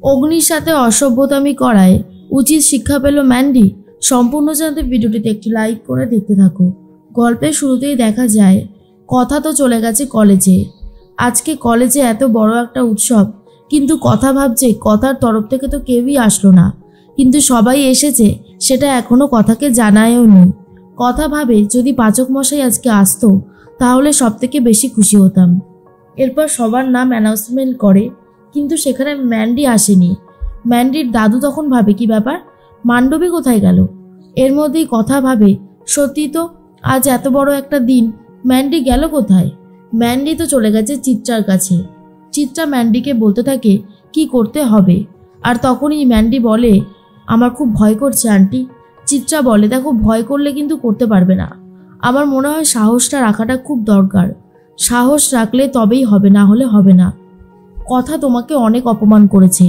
অগ্নির সাথে অসভ্যতামি করায় উচিত শিক্ষা পেল ম্যান্ডি। সম্পূর্ণ জানতে ভিডিওটিতে একটি লাইক করে দেখতে থাকো। গল্পের শুরুতেই দেখা যায় কথা তো চলে গেছে কলেজে। আজকে কলেজে এত বড় একটা উৎসব, কিন্তু কথা ভাবছে কথার তরফ থেকে তো কেউই আসলো না, কিন্তু সবাই এসেছে সেটা এখনো কথাকে জানায়ও নি। কথা ভাবে যদি পাচক মশাই আজকে আসতো তাহলে সব থেকে বেশি খুশি হতাম। এরপর সবার নাম অ্যানাউন্সমেন্ট করে, কিন্তু সেখানে ম্যান্ডি আসেনি। ম্যান্ডির দাদু তখন ভাবে কি ব্যাপার, মান্ডবী কোথায় গেল। এর মধ্যেই কথা ভাবে সত্যি তো আজ এত বড় একটা দিন, ম্যান্ডি গেল কোথায়। ম্যান্ডি তো চলে গেছে চিত্রার কাছে। চিত্রা ম্যান্ডিকে বলতে থাকে কি করতে হবে, আর তখনই ম্যান্ডি বলে আমার খুব ভয় করছে আন্টি। চিত্রা বলে দেখো ভয় করলে কিন্তু করতে পারবে না, আমার মনে হয় সাহসটা রাখাটা খুব দরকার। সাহস রাখলে তবেই হবে, না হলে হবে না। কথা তোমাকে অনেক অপমান করেছে,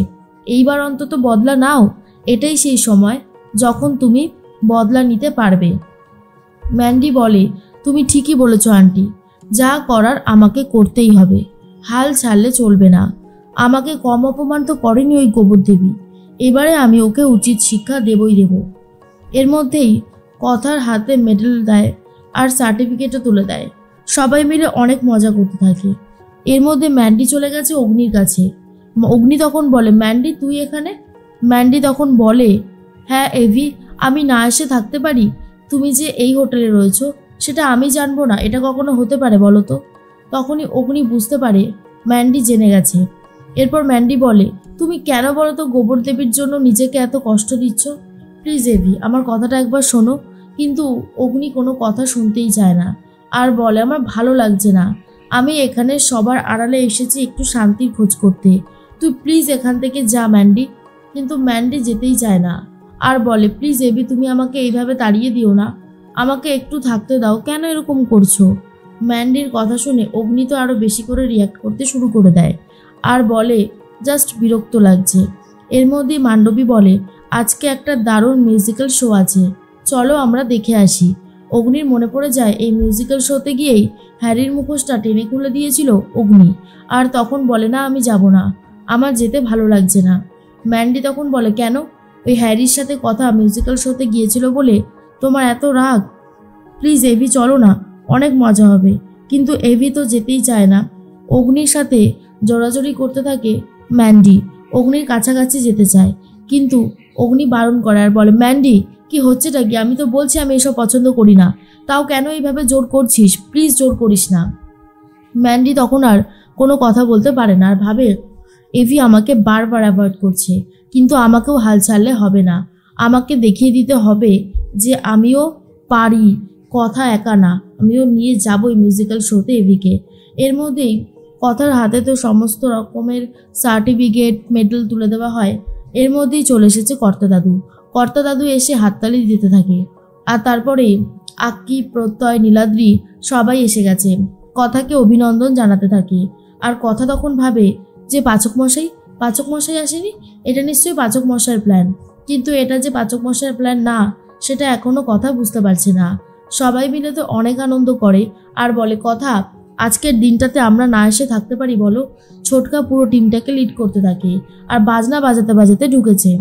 এইবার অন্তত বদলা নাও, এটাই সেই সময় যখন তুমি বদলা নিতে পারবে। ম্যান্ডি বলে তুমি ঠিকই বলেছ আন্টি, যা করার আমাকে করতেই হবে, হাল ছাড়লে চলবে না। আমাকে কম অপমান তো করেনি ওই গোবর দেবী, এবারে আমি ওকে উচিত শিক্ষা দেবই দেব। এর মধ্যেই কথার হাতে মেডেল দেয় আর সার্টিফিকেটও তুলে দেয়। সবাই মিলে অনেক মজা করতে থাকে। এর মধ্যে ম্যান্ডি চলে গেছে অগ্নির কাছে। অগ্নি তখন বলে ম্যান্ডি তুই এখানে। ম্যান্ডি তখন বলে হ্যাঁ এভি, আমি না এসে থাকতে পারি? তুমি যে এই হোটেলে রয়েছো সেটা আমি জানবো না, এটা কখনো হতে পারে বলো তো? তখনই অগ্নি বুঝতে পারে ম্যান্ডি জেনে গেছে। এরপর ম্যান্ডি বলে তুমি কেন বলো তো গোবর দেবীর জন্য নিজেকে এত কষ্ট দিচ্ছ? প্লিজ এভি আমার কথাটা একবার শোনো। কিন্তু অগ্নি কোনো কথা শুনতেই চায় না আর বলে আমার ভালো লাগছে না, আমি এখানে সবার আড়ালে এসেছি একটু শান্তির খোঁজ করতে, তুই প্লিজ এখান থেকে যা ম্যান্ডি। কিন্তু ম্যান্ডি যেতেই চায় না আর বলে প্লিজ এভি তুমি আমাকে এইভাবে তাড়িয়ে দিও না, আমাকে একটু থাকতে দাও, কেন এরকম করছো? ম্যান্ডির কথা শুনে অগ্নি তো আরও বেশি করে রিয়াক্ট করতে শুরু করে দেয় আর বলে জাস্ট বিরক্ত লাগছে। এর মধ্যেই মান্ডবী বলে আজকে একটা দারুণ মিউজিক্যাল শো আছে, চলো আমরা দেখে আসি। অগ্নির মনে পড়ে যায় এই মিউজিক্যাল শোতে গিয়েই হ্যারির মুখোশটা টেনে খুলে দিয়েছিল অগ্নি, আর তখন বলে না আমি যাব না, আমার যেতে ভালো লাগছে না। ম্যান্ডি তখন বলে কেন, ওই হ্যারির সাথে কথা মিউজিক্যাল শোতে গিয়েছিল বলে তোমার এত রাগ? প্লিজ এভি চলো না, অনেক মজা হবে। কিন্তু এভি তো যেতেই চায় না। অগ্নির সাথে জোরাজোরি করতে থাকে ম্যান্ডি, অগ্নির কাছাকাছি যেতে চায়, কিন্তু অগ্নি বারণ করে আর বলে ম্যান্ডি কি হচ্ছেটা কি, আমি তো বলছি আমি এসব পছন্দ করি না, তাও কেন এইভাবে জোর করছিস, প্লিজ জোর করিস না। ম্যান্ডি তখন আর কোনো কথা বলতে পারে না আর ভাবে এভি আমাকে বারবার অ্যাভয়েড করছে, কিন্তু আমাকেও হাল ছাড়লে হবে না, আমাকে দেখিয়ে দিতে হবে যে আমিও পারি, কথা একা না, আমিও নিয়ে যাবো মিউজিক্যাল শোতে এভিকে। এর মধ্যেই কথার হাতে তো সমস্ত রকমের সার্টিফিকেট মেডেল তুলে দেওয়া হয়। এর মধ্যেই চলে এসেছে কর্তা দাদু। কর্তা দাদু এসে হাততালি দিতে থাকে আর তারপরে আক্কি, প্রত্যয়, নীলাদ্রি সবাই এসে গেছে, কথাকে অভিনন্দন জানাতে থাকে। আর কথা তখন ভাবে যে পাচক মশাই আসেনি, এটা নিশ্চয়ই পাচক মশাইয়ের প্ল্যান, কিন্তু এটা যে পাচক মশাইয়ের প্ল্যান না সেটা এখনো কথা বুঝতে পারছে না। সবাই মিলে তো অনেক আনন্দ করে আর বলে কথা আজকের দিনটাতে আমরা না এসে থাকতে পারি বলো? ছোটকা পুরো টিমটাকে লিড করতে থাকে আর বাজনা বাজাতে বাজাতে ঢুকেছে।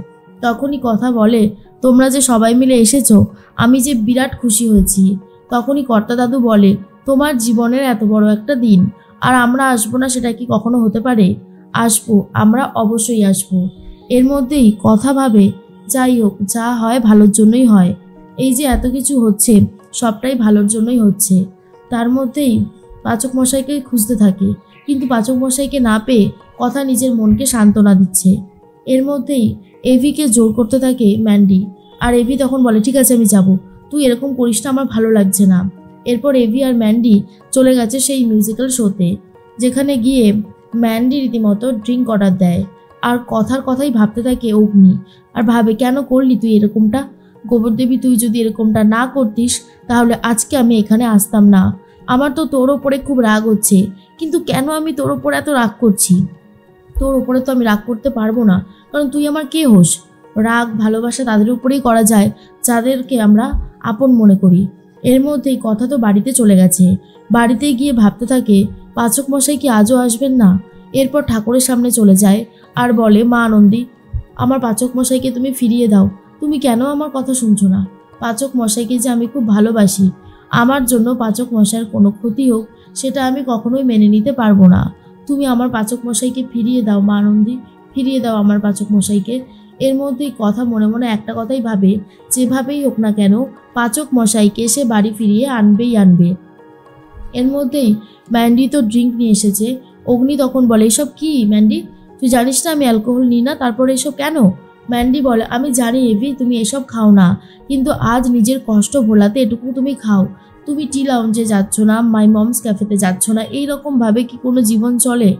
তখনই কথা বলে তোমরা যে সবাই মিলে এসেছো আমি যে বিরাট খুশি হয়েছি। তখনই কর্তা দাদু বলে তোমার জীবনের এত বড় একটা দিন আর আমরা আসবো না সেটা কি কখনো হতে পারে? আসবো, আমরা অবশ্যই আসবো। এর মধ্যেই কথা ভাবে যাই হোক, যা হয় ভালোর জন্যই হয়, এই যে এত কিছু হচ্ছে সবটাই ভালোর জন্যই হচ্ছে। তার মধ্যেই পাচক মশাইকে খুঁজতে থাকে, কিন্তু পাচক মশাইকে না পেয়ে কথা নিজের মনকে সান্ত্বনা দিচ্ছে। এর মধ্যেই এভিকে জোর করতে থাকে ম্যান্ডি, আর এভি তখন বলে ঠিক আছে আমি যাব, তুই এরকম করিস না, আমার ভালো লাগছে না। এরপর এভি আর ম্যান্ডি চলে গেছে সেই মিউজিক্যাল শোতে, যেখানে গিয়ে ম্যান্ডি রীতিমতো ড্রিঙ্ক অর্ডার দেয় আর কথার কথাই ভাবতে থাকে অগ্নি, আর ভাবে কেন করলি তুই এরকমটা? গোবরদেবী তুই যদি এরকমটা না করতিস তাহলে আজকে আমি এখানে আসতাম না। আমার তো তোর ওপরে খুব রাগ হচ্ছে, কিন্তু কেন আমি তোর ওপরে এত রাগ করছি? তোর ওপরে তো আমি রাগ করতে পারবো না, কারণ তুই আমার কে হোস? রাগ ভালোবাসা তাদের উপরেই করা যায় যাদেরকে আমরা আপন মনে করি। এর মধ্যেই কথা তো বাড়িতে চলে গেছে। বাড়িতে গিয়ে ভাবতে থাকে পাচক মশাই কি আজও আসবেন না? এরপর ঠাকুরের সামনে চলে যায় আর বলে, মা আনন্দী, আমার পাচক মশাইকে তুমি ফিরিয়ে দাও। তুমি কেন আমার কথা শুনছো না? পাচক মশাইকে যে আমি খুব ভালোবাসি, আমার জন্য পাচক মশাইয়ের কোনো ক্ষতি হোক সেটা আমি কখনোই মেনে নিতে পারবো না। তুমি আমার পাচক মশাইকে ফিরিয়ে দাও মা আনন্দী, ফিরিয়ে দাও আমার পাচক মশাইকে। এর মধ্যেই কথা মনে মনে একটা কথাই ভাবে, যেভাবেই হোক না কেন পাচক মশাইকে সে বাড়ি ফিরিয়ে আনবেই আনবে। এর মধ্যেই ম্যান্ডি তো ড্রিঙ্ক নিয়ে এসেছে। অগ্নি তখন বলে, এসব কি ম্যান্ডি? তুই জানিস না আমি অ্যালকোহল নিই না, তারপরে এসব কেন? ম্যান্ডি বলে, আমি জানি এভি তুমি এসব খাও না, কিন্তু আজ নিজের কষ্ট ভোলাতে এটুকু তুমি খাও। তুমি টি লাউঞ্জে যাচ্ছ না, মাই মমস ক্যাফেতে যাচ্ছ না, এইরকমভাবে কি কোনো জীবন চলে?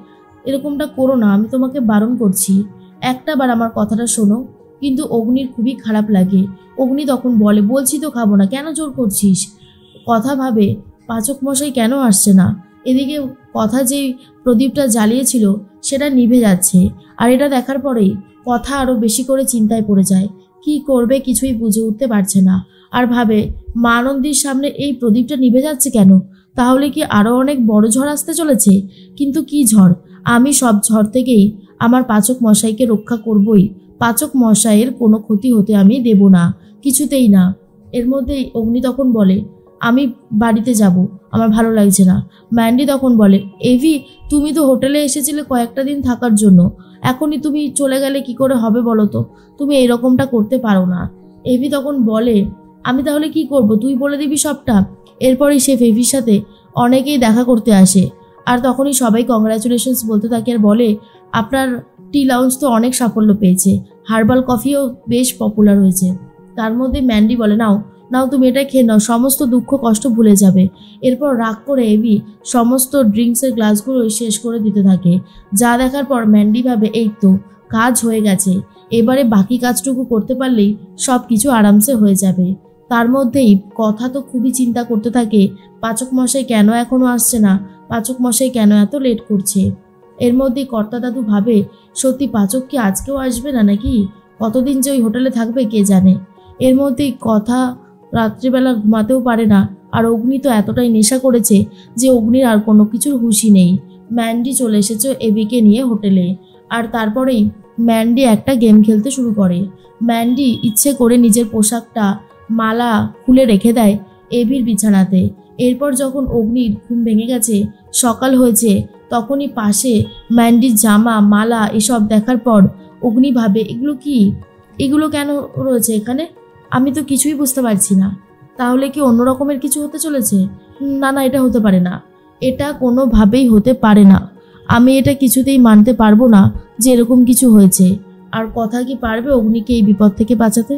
এরকমটা করো না, আমি তোমাকে বারণ করছি, একটা বার আমার কথাটা শোনো। কিন্তু অগ্নির খুবই খারাপ লাগে। অগ্নি তখন বলে, বলছি তো খাবো না, কেন জোর করছিস? কথা ভাবে পাচক মশাই কেন আসছে না। এদিকে কথা যেই প্রদীপটা জ্বালিয়েছিল সেটা নিভে যাচ্ছে। আর এটা দেখার পরেই কথা আরও বেশি করে চিন্তায় পড়ে যায়। কি করবে কিছুই বুঝে উঠতে পারছে না। আর ভাবে, মা আনন্দীর সামনে এই প্রদীপটা নিভে যাচ্ছে কেন? তাহলে কি আরও অনেক বড় ঝড় আসতে চলেছে? কিন্তু কি ঝড়? আমি সব ঝড় থেকেই আমার পাচক মশাইকে রক্ষা করবই। পাচক মশাইয়ের কোনো ক্ষতি হতে আমি দেব না, কিছুতেই না। এর মধ্যেই অগ্নি তখন বলে, আমি বাড়িতে যাব, আমার ভালো লাগছে না। ম্যান্ডি তখন বলে, এভি তুমি তো হোটেলে এসেছিলে কয়েকটা দিন থাকার জন্য, এখনই তুমি চলে গেলে কি করে হবে বলো তো? তুমি এরকমটা করতে পারো না। এভি তখন বলে, আমি তাহলে কি করব, তুই বলে দিবি সবটা। এরপরেই সে ফেভির সাথে অনেকেই দেখা করতে আসে। আর তখনই সবাই কংগ্রাচুলেশনস বলতে থাকে আর বলে, আপনার টি লাউঞ্জ তো অনেক সাফল্য পেয়েছে, হার্বাল কফিও বেশ পপুলার হয়েছে। তার মধ্যে ম্যান্ডি বলে, নাও নাও তুমি এটা খেয়ে নাও, সমস্ত দুঃখ কষ্ট ভুলে যাবে। এরপর রাগ করে এভি সমস্ত ড্রিঙ্কসের গ্লাসগুলো শেষ করে দিতে থাকে। যা দেখার পর ম্যান্ডি ভাবে, এই তো কাজ হয়ে গেছে, এবারে বাকি কাজটুকু করতে পারলেই সব কিছু আরামসে হয়ে যাবে। তার মধ্যেই কথা তো খুবই চিন্তা করতে থাকে, পাচক মশাই কেন এখনো আসছে না, পাচক মশাই কেন এত লেট করছে। এর মধ্যেই কর্তা দাদু ভাবে, সত্যি পাচক কি আজকেও আসবে না নাকি? কতদিন যে ওই হোটেলে থাকবে কে জানে। এর মধ্যেই কথা রাত্রিবেলা ঘুমাতেও পারে না। আর অগ্নি তো এতটাই নেশা করেছে যে অগ্নির আর কোনো কিছুর হুঁশই নেই। ম্যান্ডি চলে এসেছে এবিকে নিয়ে হোটেলে। আর তারপরেই ম্যান্ডি একটা গেম খেলতে শুরু করে। ম্যান্ডি ইচ্ছে করে নিজের পোশাকটা মালা খুলে রেখে দেয় এবির বিছানাতে। এরপর যখন অগ্নির ঘুম ভেঙে গেছে, সকাল হয়েছে, তখনই পাশে ম্যান্ডির জামা মালা এসব দেখার পর অগ্নি ভাবে, এগুলো কি, এগুলো কেন রয়েছে এখানে? আমি তো কিছুই বুঝতে পারছি না। তাহলে কি অন্য রকমের কিছু হতে চলেছে? না না, এটা হতে পারে না, এটা কোনোভাবেই হতে পারে না। আমি এটা কিছুতেই মানতে পারবো না যে এরকম কিছু হয়েছে। আর কথা কি পারবে অগ্নিকে এই বিপদ থেকে বাঁচাতে?